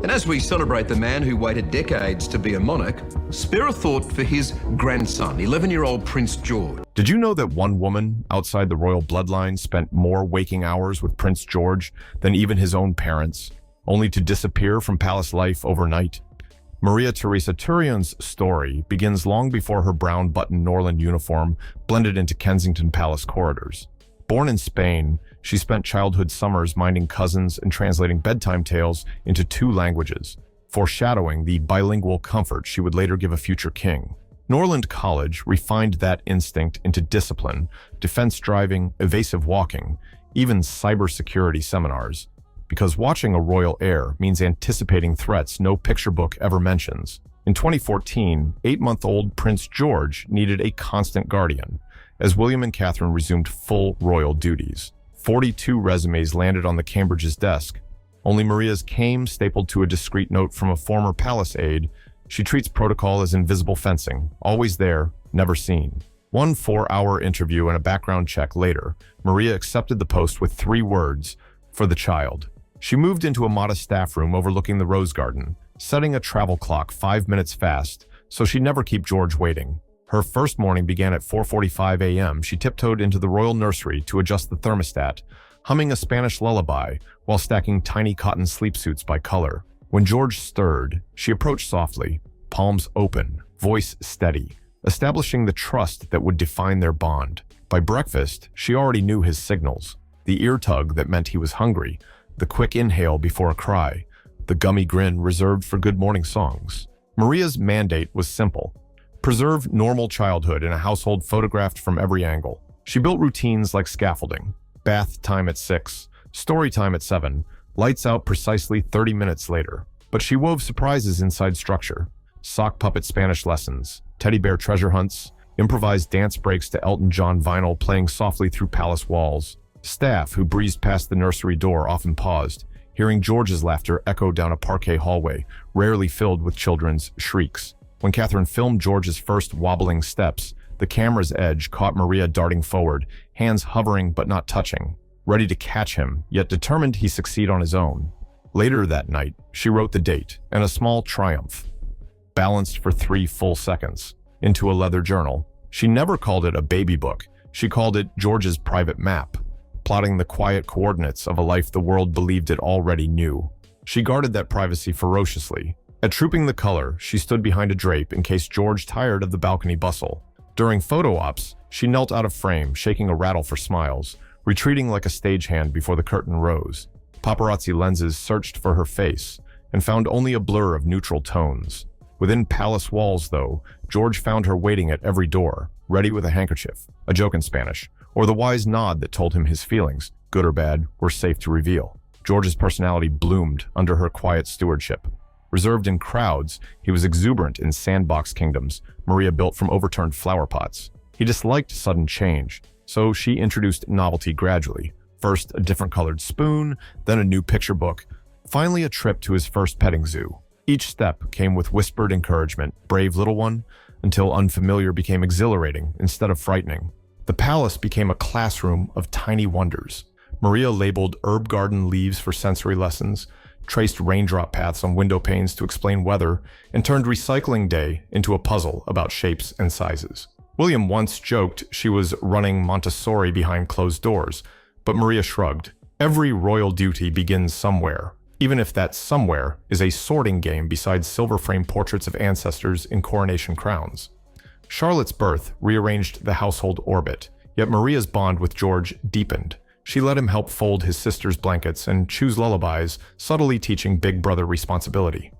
And as we celebrate the man who waited decades to be a monarch, spare a thought for his grandson, 11-year-old Prince George. Did you know that one woman outside the royal bloodline spent more waking hours with Prince George than even his own parents, only to disappear from palace life overnight? Maria Teresa Turrion's story begins long before her brown button Norland uniform blended into Kensington Palace corridors. Born in Spain, she spent childhood summers minding cousins and translating bedtime tales into 2 languages, foreshadowing the bilingual comfort she would later give a future king. Norland College refined that instinct into discipline, defense driving, evasive walking, even cybersecurity seminars. Because watching a royal heir means anticipating threats no picture book ever mentions. In 2014, 8-month-old Prince George needed a constant guardian, as William and Catherine resumed full royal duties. 42 resumes landed on the Cambridge's desk. Only Maria's came stapled to a discreet note from a former palace aide. She treats protocol as invisible fencing, always there, never seen. One 4-hour interview and a background check later, Maria accepted the post with 3 words: for the child. She moved into a modest staff room overlooking the rose garden, setting a travel clock 5 minutes fast, so she'd never keep George waiting. Her first morning began at 4:45 a.m. She tiptoed into the royal nursery to adjust the thermostat, humming a Spanish lullaby while stacking tiny cotton sleepsuits by color. When George stirred, she approached softly, palms open, voice steady, establishing the trust that would define their bond. By breakfast, she already knew his signals: the ear tug that meant he was hungry, the quick inhale before a cry, the gummy grin reserved for good morning songs. Maria's mandate was simple: preserve normal childhood in a household photographed from every angle. She built routines like scaffolding: bath time at 6, story time at 7, lights out precisely 30 minutes later. But she wove surprises inside structure: sock puppet Spanish lessons, teddy bear treasure hunts, improvised dance breaks to Elton John vinyl playing softly through palace walls. Staff who breezed past the nursery door often paused, hearing George's laughter echo down a parquet hallway, rarely filled with children's shrieks. When Catherine filmed George's first wobbling steps, the camera's edge caught Maria darting forward, hands hovering but not touching, ready to catch him, yet determined he succeed on his own. Later that night, she wrote the date and a small triumph, balanced for 3 full seconds, into a leather journal. She never called it a baby book. She called it George's private map, plotting the quiet coordinates of a life the world believed it already knew. She guarded that privacy ferociously. At Trooping the Color, she stood behind a drape in case George tired of the balcony bustle. During photo ops, she knelt out of frame, shaking a rattle for smiles, retreating like a stagehand before the curtain rose. Paparazzi lenses searched for her face and found only a blur of neutral tones. Within palace walls, though, George found her waiting at every door, ready with a handkerchief, a joke in Spanish, or the wise nod that told him his feelings, good or bad, were safe to reveal. George's personality bloomed under her quiet stewardship. Reserved in crowds, he was exuberant in sandbox kingdoms Maria built from overturned flower pots. He disliked sudden change, so she introduced novelty gradually. First a different colored spoon, then a new picture book, finally a trip to his first petting zoo. Each step came with whispered encouragement: brave little one, until unfamiliar became exhilarating instead of frightening. The palace became a classroom of tiny wonders. Maria labeled herb garden leaves for sensory lessons, traced raindrop paths on window panes to explain weather, and turned recycling day into a puzzle about shapes and sizes. William once joked she was running Montessori behind closed doors, but Maria shrugged. Every royal duty begins somewhere, even if that somewhere is a sorting game beside silver-frame portraits of ancestors in coronation crowns. Charlotte's birth rearranged the household orbit, yet Maria's bond with George deepened. She let him help fold his sister's blankets and choose lullabies, subtly teaching big brother responsibility.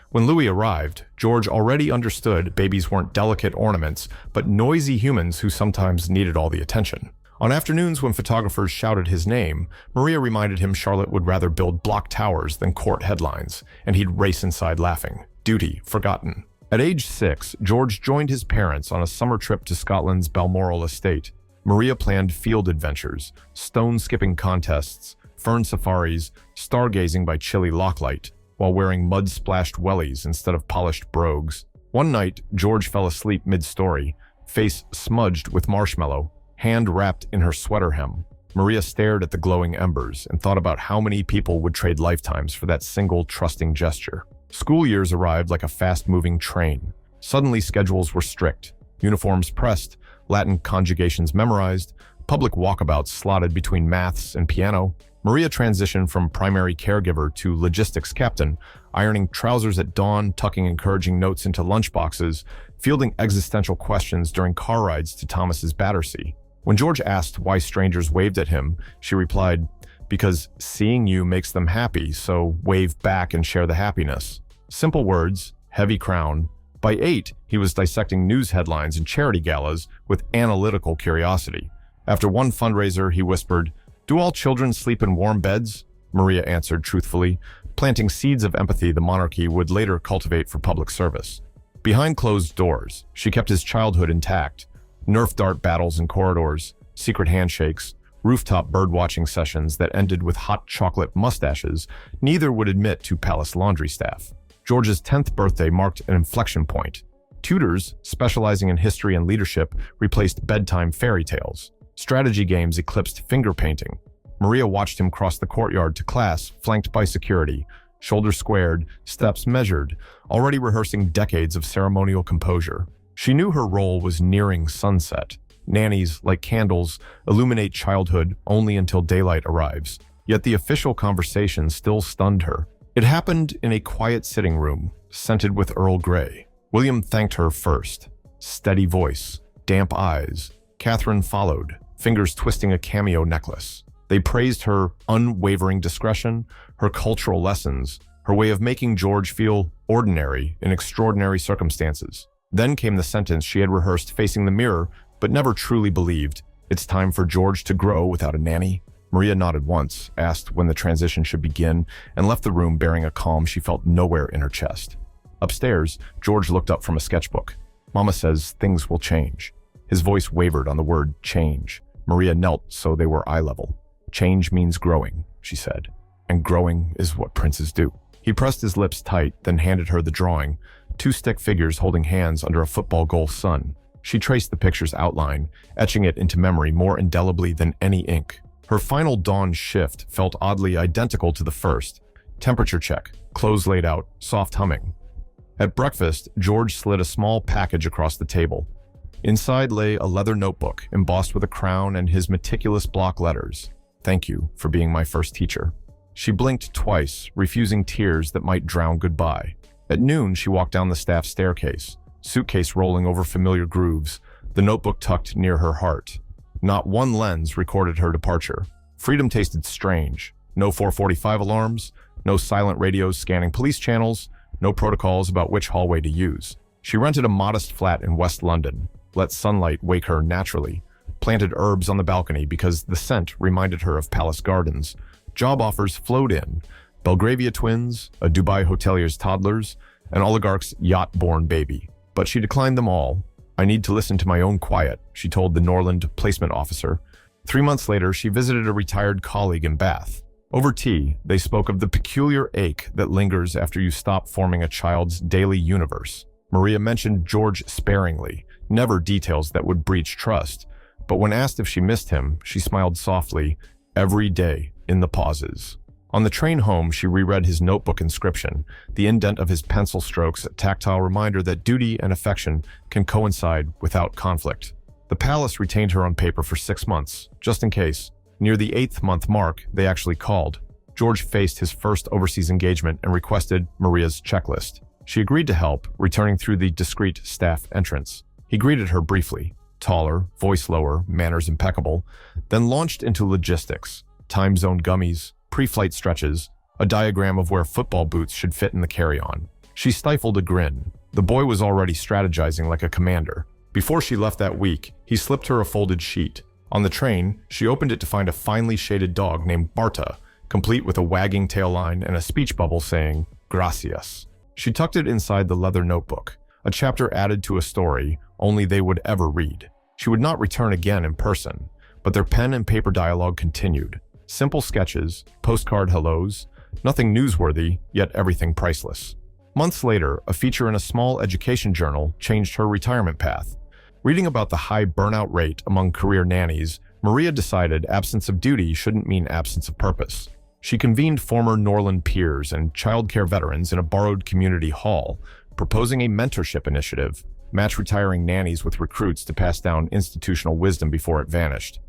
When Louis arrived, George already understood babies weren't delicate ornaments, but noisy humans who sometimes needed all the attention. On afternoons when photographers shouted his name, Maria reminded him Charlotte would rather build block towers than court headlines, and he'd race inside laughing. Duty forgotten. At age 6, George joined his parents on a summer trip to Scotland's Balmoral estate. Maria planned field adventures, stone-skipping contests, fern safaris, stargazing by chilly locklight, while wearing mud-splashed wellies instead of polished brogues. One night, George fell asleep mid-story, face smudged with marshmallow, hand wrapped in her sweater hem. Maria stared at the glowing embers and thought about how many people would trade lifetimes for that single trusting gesture. School years arrived like a fast-moving train. Suddenly, schedules were strict, uniforms pressed, Latin conjugations memorized, public walkabouts slotted between maths and piano. Maria transitioned from primary caregiver to logistics captain, ironing trousers at dawn, tucking encouraging notes into lunchboxes, fielding existential questions during car rides to Thomas's Battersea. When George asked why strangers waved at him, she replied, "Because seeing you makes them happy, so wave back and share the happiness." Simple words, heavy crown. By 8, he was dissecting news headlines and charity galas with analytical curiosity. After one fundraiser, he whispered, "Do all children sleep in warm beds?" Maria answered truthfully, planting seeds of empathy the monarchy would later cultivate for public service. Behind closed doors, she kept his childhood intact. Nerf dart battles in corridors, secret handshakes, rooftop birdwatching sessions that ended with hot chocolate mustaches neither would admit to palace laundry staff. George's 10th birthday marked an inflection point. Tutors, specializing in history and leadership, replaced bedtime fairy tales. Strategy games eclipsed finger painting. Maria watched him cross the courtyard to class, flanked by security, shoulders squared, steps measured, already rehearsing decades of ceremonial composure. She knew her role was nearing sunset. Nannies, like candles, illuminate childhood only until daylight arrives. Yet the official conversation still stunned her. It happened in a quiet sitting room, scented with Earl Grey. William thanked her first. Steady voice, damp eyes. Catherine followed, fingers twisting a cameo necklace. They praised her unwavering discretion, her cultural lessons, her way of making George feel ordinary in extraordinary circumstances. Then came the sentence she had rehearsed facing the mirror, but never truly believed. "It's time for George to grow without a nanny." Maria nodded once, asked when the transition should begin, and left the room bearing a calm she felt nowhere in her chest. Upstairs, George looked up from a sketchbook. "Mama says things will change." His voice wavered on the word change. Maria knelt so they were eye level. "Change means growing," she said, "and growing is what princes do." He pressed his lips tight, then handed her the drawing, 2 stick figures holding hands under a football goal sun. She traced the picture's outline, etching it into memory more indelibly than any ink. Her final dawn shift felt oddly identical to the first. Temperature check, clothes laid out, soft humming. At breakfast, George slid a small package across the table. Inside lay a leather notebook embossed with a crown and his meticulous block letters. "Thank you for being my first teacher." She blinked twice, refusing tears that might drown goodbye. At noon, she walked down the staff staircase, suitcase rolling over familiar grooves, the notebook tucked near her heart. Not one lens recorded her departure. Freedom tasted strange. No 4:45 alarms, no silent radios scanning police channels, no protocols about which hallway to use. She rented a modest flat in West London, let sunlight wake her naturally, planted herbs on the balcony because the scent reminded her of palace gardens. Job offers flowed in, Belgravia twins, a Dubai hotelier's toddlers, an oligarch's yacht-born baby. But she declined them all. "I need to listen to my own quiet," she told the Norland placement officer. 3 months later, she visited a retired colleague in Bath. Over tea, they spoke of the peculiar ache that lingers after you stop forming a child's daily universe. Maria mentioned George sparingly, never details that would breach trust. But when asked if she missed him, she smiled softly, every day, in the pauses. On the train home, she reread his notebook inscription, the indent of his pencil strokes, a tactile reminder that duty and affection can coincide without conflict. The palace retained her on paper for 6 months, just in case. Near the 8th month mark, they actually called. George faced his first overseas engagement and requested Maria's checklist. She agreed to help, returning through the discreet staff entrance. He greeted her briefly, taller, voice lower, manners impeccable, then launched into logistics, time zone gummies, pre-flight stretches, a diagram of where football boots should fit in the carry-on. She stifled a grin. The boy was already strategizing like a commander. Before she left that week, he slipped her a folded sheet. On the train, she opened it to find a finely shaded dog named Barta, complete with a wagging tail line and a speech bubble saying, "Gracias." She tucked it inside the leather notebook, a chapter added to a story only they would ever read. She would not return again in person, but their pen and paper dialogue continued. Simple sketches, postcard hellos, nothing newsworthy, yet everything priceless. Months later, a feature in a small education journal changed her retirement path. Reading about the high burnout rate among career nannies, Maria decided absence of duty shouldn't mean absence of purpose. She convened former Norland peers and childcare veterans in a borrowed community hall, proposing a mentorship initiative, match retiring nannies with recruits to pass down institutional wisdom before it vanished.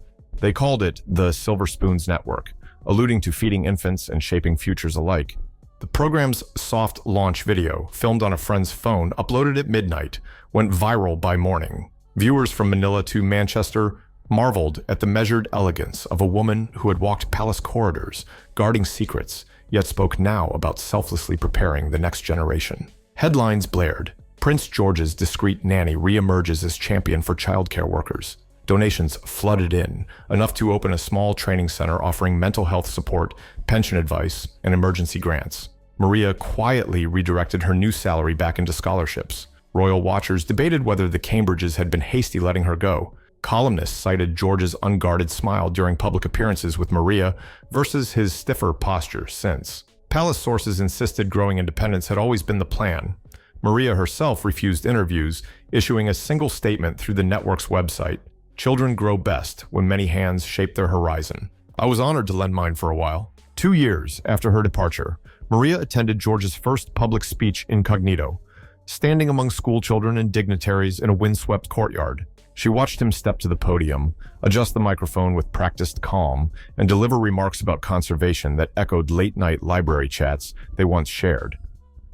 They called it the Silver Spoons Network, alluding to feeding infants and shaping futures alike. The program's soft launch video, filmed on a friend's phone, uploaded at midnight, went viral by morning. Viewers from Manila to Manchester marveled at the measured elegance of a woman who had walked palace corridors, guarding secrets, yet spoke now about selflessly preparing the next generation. Headlines blared. Prince George's discreet nanny reemerges as champion for childcare workers. Donations flooded in, enough to open a small training center offering mental health support, pension advice, and emergency grants. Maria quietly redirected her new salary back into scholarships. Royal watchers debated whether the Cambridges had been hasty letting her go. Columnists cited George's unguarded smile during public appearances with Maria versus his stiffer posture since. Palace sources insisted growing independence had always been the plan. Maria herself refused interviews, issuing a single statement through the network's website. Children grow best when many hands shape their horizon. I was honored to lend mine for a while. 2 years after her departure, Maria attended George's first public speech incognito, standing among schoolchildren and dignitaries in a windswept courtyard. She watched him step to the podium, adjust the microphone with practiced calm, and deliver remarks about conservation that echoed late-night library chats they once shared.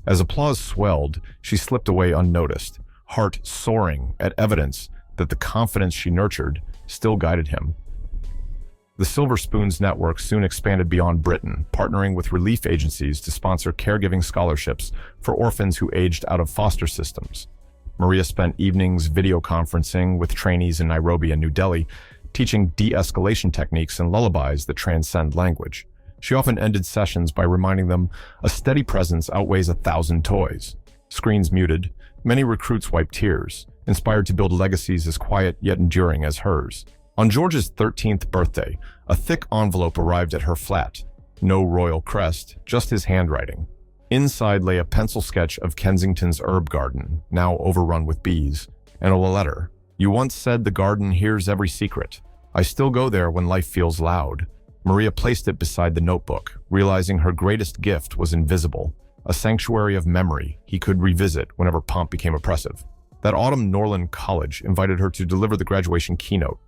As applause swelled, she slipped away unnoticed, heart soaring at evidence that the confidence she nurtured still guided him. The Silver Spoons Network soon expanded beyond Britain, partnering with relief agencies to sponsor caregiving scholarships for orphans who aged out of foster systems. Maria spent evenings video conferencing with trainees in Nairobi and New Delhi, teaching de-escalation techniques and lullabies that transcend language. She often ended sessions by reminding them a steady presence outweighs 1,000 toys. Screens muted, many recruits wiped tears, inspired to build legacies as quiet yet enduring as hers. On George's 13th birthday, a thick envelope arrived at her flat. No royal crest, just his handwriting. Inside lay a pencil sketch of Kensington's herb garden, now overrun with bees, and a letter. You once said the garden hears every secret. I still go there when life feels loud. Maria placed it beside the notebook, realizing her greatest gift was invisible, a sanctuary of memory he could revisit whenever pomp became oppressive. That autumn, Norland College invited her to deliver the graduation keynote.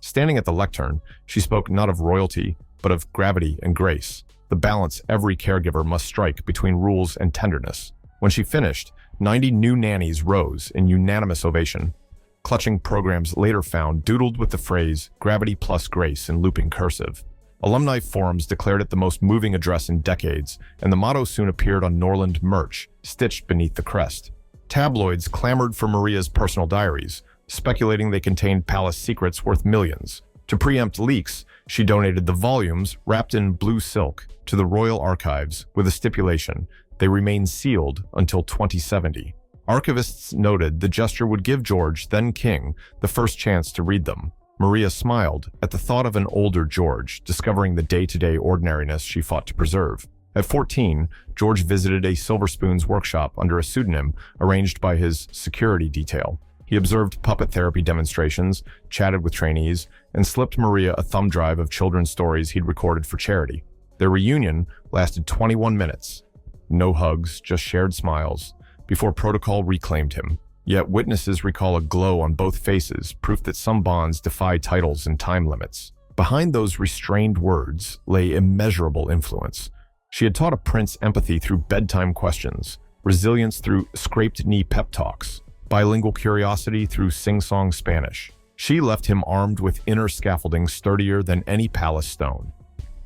Standing at the lectern, she spoke not of royalty, but of gravity and grace, the balance every caregiver must strike between rules and tenderness. When she finished, 90 new nannies rose in unanimous ovation. Clutching programs later found doodled with the phrase "gravity plus grace" in looping cursive. Alumni forums declared it the most moving address in decades, and the motto soon appeared on Norland merch, stitched beneath the crest. Tabloids clamored for Maria's personal diaries, speculating they contained palace secrets worth millions. To preempt leaks, she donated the volumes, wrapped in blue silk, to the Royal Archives with a stipulation: they remain sealed until 2070. Archivists noted the gesture would give George, then king, the first chance to read them. Maria smiled at the thought of an older George discovering the day-to-day ordinariness she fought to preserve. At 14, George visited a Silver Spoons workshop under a pseudonym arranged by his security detail. He observed puppet therapy demonstrations, chatted with trainees, and slipped Maria a thumb drive of children's stories he'd recorded for charity. Their reunion lasted 21 minutes. No hugs, just shared smiles, before protocol reclaimed him. Yet witnesses recall a glow on both faces, proof that some bonds defy titles and time limits. Behind those restrained words lay immeasurable influence. She had taught a prince empathy through bedtime questions, resilience through scraped-knee pep talks, bilingual curiosity through sing-song Spanish. She left him armed with inner scaffolding sturdier than any palace stone.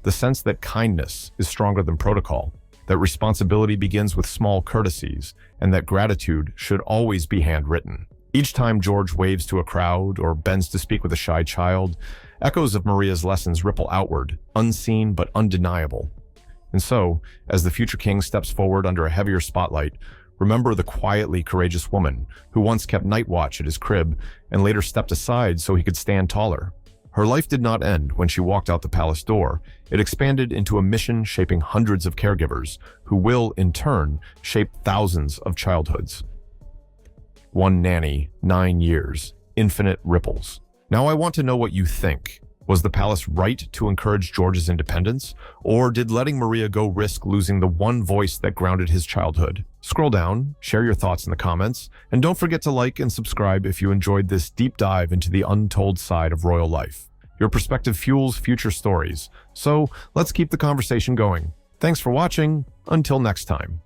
The sense that kindness is stronger than protocol, that responsibility begins with small courtesies, and that gratitude should always be handwritten. Each time George waves to a crowd or bends to speak with a shy child, echoes of Maria's lessons ripple outward, unseen but undeniable. And so, as the future king steps forward under a heavier spotlight, remember the quietly courageous woman who once kept night watch at his crib and later stepped aside so he could stand taller. Her life did not end when she walked out the palace door. It expanded into a mission shaping hundreds of caregivers who will, in turn, shape thousands of childhoods. One nanny, 9 years, infinite ripples. Now I want to know what you think. Was the palace right to encourage George's independence, or did letting Maria go risk losing the one voice that grounded his childhood? Scroll down, share your thoughts in the comments, and don't forget to like and subscribe if you enjoyed this deep dive into the untold side of royal life. Your perspective fuels future stories, so let's keep the conversation going. Thanks for watching. Until next time.